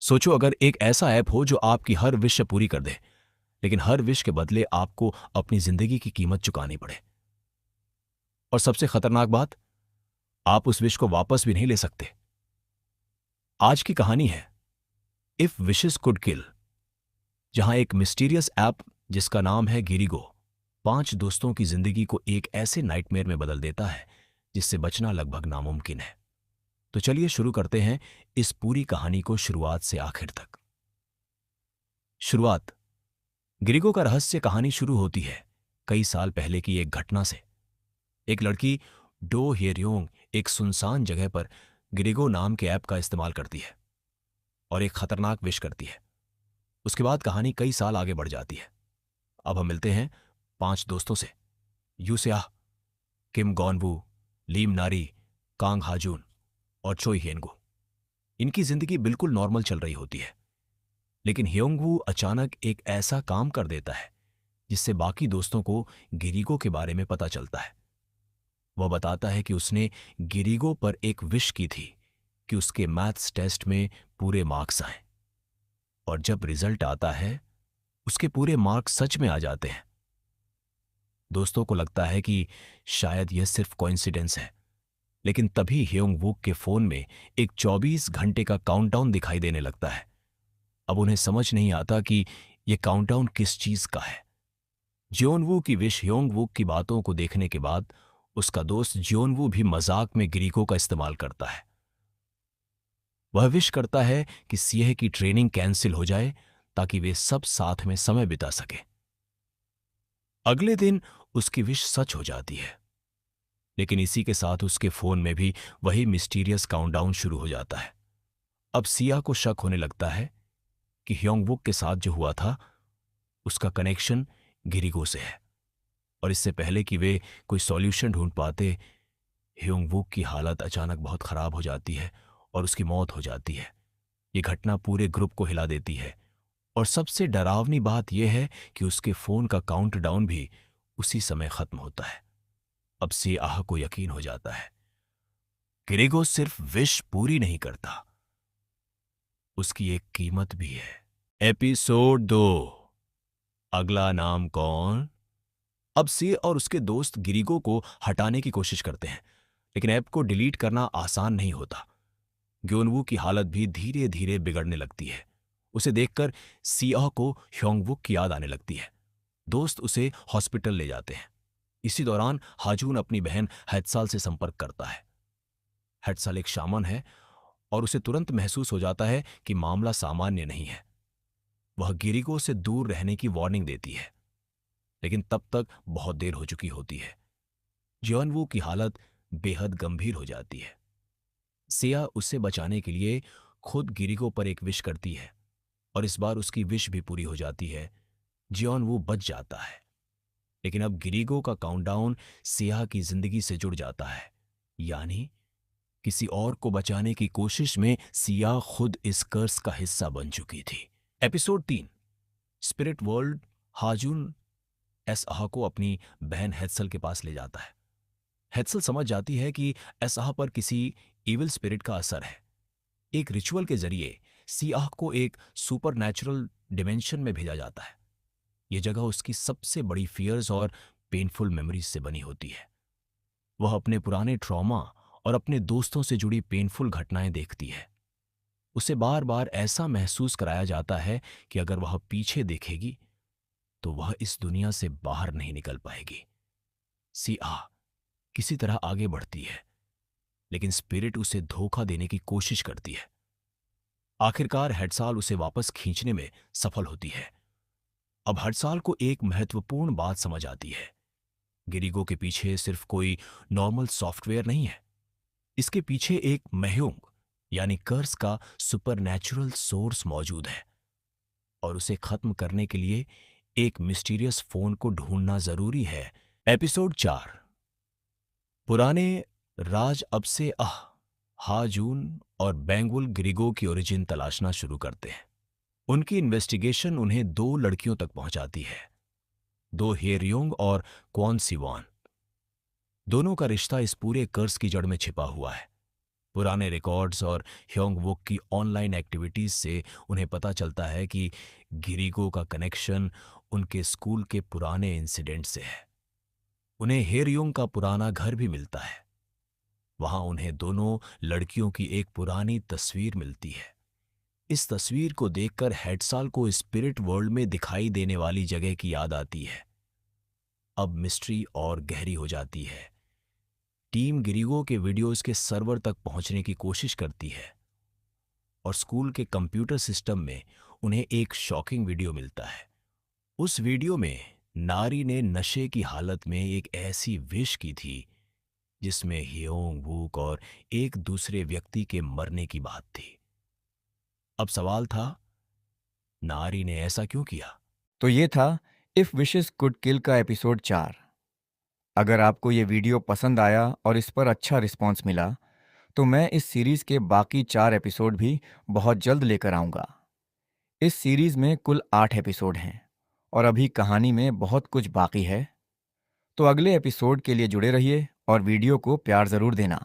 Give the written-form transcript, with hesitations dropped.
सोचो अगर एक ऐसा ऐप हो जो आपकी हर विश पूरी कर दे, लेकिन हर विश के बदले आपको अपनी जिंदगी की कीमत चुकानी पड़े। और सबसे खतरनाक बात, आप उस विश को वापस भी नहीं ले सकते। आज की कहानी है इफ विशेस कुड किल, जहां एक मिस्टीरियस ऐप जिसका नाम है गिरिगो 5 दोस्तों की जिंदगी को एक ऐसे नाइटमेयर में बदल देता है जिससे बचना लगभग नामुमकिन है। तो चलिए शुरू करते हैं इस पूरी कहानी को शुरुआत से आखिर तक। शुरुआत। गिरिगो का रहस्य कहानी शुरू होती है कई साल पहले की एक घटना से। एक लड़की डो हेरियोंग एक सुनसान जगह पर गिरिगो नाम के ऐप का इस्तेमाल करती है और एक खतरनाक विश करती है। उसके बाद कहानी कई साल आगे बढ़ जाती है। अब हम मिलते हैं 5 दोस्तों से, यूसेह, किम गॉनवू, लीम नारी, कांग हाजून और चोई हेनगू। इनकी जिंदगी बिल्कुल नॉर्मल चल रही होती है, लेकिन ह्योंगवू अचानक एक ऐसा काम कर देता है जिससे बाकी दोस्तों को गिरिगो के बारे में पता चलता है। वह बताता है कि उसने गिरिगो पर एक विश की थी कि उसके मैथ्स टेस्ट में पूरे मार्क्स आए, और जब रिजल्ट आता है उसके पूरे मार्क्स सच में आ जाते हैं। दोस्तों को लगता है कि शायद यह सिर्फ कोइंसिडेंस है, लेकिन तभी ह्योंगवूक के फोन में एक 24 घंटे का काउंटडाउन दिखाई देने लगता है। अब उन्हें समझ नहीं आता कि यह काउंटडाउन किस चीज का है। जियोनवू की विश ह्योंगवूक की बातों को देखने के बाद उसका दोस्त जियोनवू भी मजाक में गिरिगो का इस्तेमाल करता है। वह विश करता है कि सीए की ट्रेनिंग कैंसिल हो जाए ताकि वे सब साथ में समय बिता सके। अगले दिन उसकी विश सच हो जाती है, लेकिन इसी के साथ उसके फोन में भी वही मिस्टीरियस काउंटडाउन शुरू हो जाता है। अब सिया को शक होने लगता है कि ह्योंगवुक के साथ जो हुआ था उसका कनेक्शन गिरिगो से है, और इससे पहले कि वे कोई सॉल्यूशन ढूंढ पाते, ह्योंगवुक की हालत अचानक बहुत खराब हो जाती है और उसकी मौत हो जाती है। यह घटना पूरे ग्रुप को हिला देती है, और सबसे डरावनी बात यह है कि उसके फोन का काउंटडाउन भी उसी समय खत्म होता है। अब सियाह को यकीन हो जाता है गिरिगो सिर्फ विश पूरी नहीं करता, उसकी एक कीमत भी है। एपिसोड 2, अगला नाम कौन। अब सी और उसके दोस्त गिरिगो को हटाने की कोशिश करते हैं, लेकिन ऐप को डिलीट करना आसान नहीं होता। ग्योनवू की हालत भी धीरे धीरे बिगड़ने लगती है। उसे देखकर सिया को ह्योंगवुक की याद आने लगती है। दोस्त उसे हॉस्पिटल ले जाते हैं। इसी दौरान हाजून अपनी बहन हैत्साल से संपर्क करता है। हैत्साल एक शामन है और उसे तुरंत महसूस हो जाता है कि मामला सामान्य नहीं है। वह गिरिगो से दूर रहने की वार्निंग देती है, लेकिन तब तक बहुत देर हो चुकी होती है। जियोनवू की हालत बेहद गंभीर हो जाती है। सिया उसे बचाने के लिए खुद गिरिगो पर एक विश करती है, और इस बार उसकी विश भी पूरी हो जाती है। जियोनवू बच जाता है, लेकिन अब गिरिगो का काउंटडाउन सिया की जिंदगी से जुड़ जाता है, यानी किसी और को बचाने की कोशिश में सिया खुद इस कर्स का हिस्सा बन चुकी थी। Episode 3, spirit world. हाजून एसआह को अपनी बहन हेत्सल के पास ले जाता है। हेत्सल समझ जाती है कि एसआह पर किसी इविल स्पिरिट का असर है। एक रिचुअल के जरिए सियाह को एक सुपरनैचुरल डिमेंशन में भेजा जाता है। यह जगह उसकी सबसे बड़ी फियर्स और पेनफुल मेमोरीज से बनी होती है। वह अपने पुराने ट्रॉमा और अपने दोस्तों से जुड़ी पेनफुल घटनाएं देखती है। उसे बार बार ऐसा महसूस कराया जाता है कि अगर वह पीछे देखेगी तो वह इस दुनिया से बाहर नहीं निकल पाएगी। सिया किसी तरह आगे बढ़ती है, लेकिन स्पिरिट उसे धोखा देने की कोशिश करती है। आखिरकार हेड्साल उसे वापस खींचने में सफल होती है। अब हेड्साल को एक महत्वपूर्ण बात समझ आती है। गिरिगो के पीछे सिर्फ कोई नॉर्मल सॉफ्टवेयर नहीं है, इसके पीछे एक महयुंग यानी कर्स का सुपरनैचुरल सोर्स मौजूद है, और उसे खत्म करने के लिए एक मिस्टीरियस फोन को ढूंढना जरूरी है। एपिसोड 4, पुराने राज। अब से हाजून और बैंगुल गिरिगो की ओरिजिन तलाशना शुरू करते हैं। उनकी इन्वेस्टिगेशन उन्हें 2 लड़कियों तक पहुंचाती है, दो हेरियोंग और क्वान सिवान। दोनों का रिश्ता इस पूरे कर्स की जड़ में छिपा हुआ है। पुराने रिकॉर्ड्स और ह्योंग वुक की ऑनलाइन एक्टिविटीज से उन्हें पता चलता है कि गिरिगो का कनेक्शन उनके स्कूल के पुराने इंसिडेंट से है। उन्हें हेरयुंग का पुराना घर भी मिलता है। वहां उन्हें दोनों लड़कियों की एक पुरानी तस्वीर मिलती है। इस तस्वीर को देखकर हेडसाल को स्पिरिट वर्ल्ड में दिखाई देने वाली जगह की याद आती है। अब मिस्ट्री और गहरी हो जाती है। टीम गिरिगो के वीडियोस के सर्वर तक पहुंचने की कोशिश करती है और स्कूल के कंप्यूटर सिस्टम में उन्हें एक शॉकिंग वीडियो मिलता है। उस वीडियो में नारी ने नशे की हालत में एक ऐसी विश की थी जिसमें ह्योंग वूक और एक दूसरे व्यक्ति के मरने की बात थी। अब सवाल था, नारी ने ऐसा क्यों किया? तो ये था इफ विशेस कुड किल का एपिसोड 4। अगर आपको ये वीडियो पसंद आया और इस पर अच्छा रिस्पॉन्स मिला तो मैं इस सीरीज के बाकी 4 एपिसोड भी बहुत जल्द लेकर आऊँगा। इस सीरीज में कुल 8 एपिसोड हैं और अभी कहानी में बहुत कुछ बाकी है। तो अगले एपिसोड के लिए जुड़े रहिए और वीडियो को प्यार ज़रूर देना।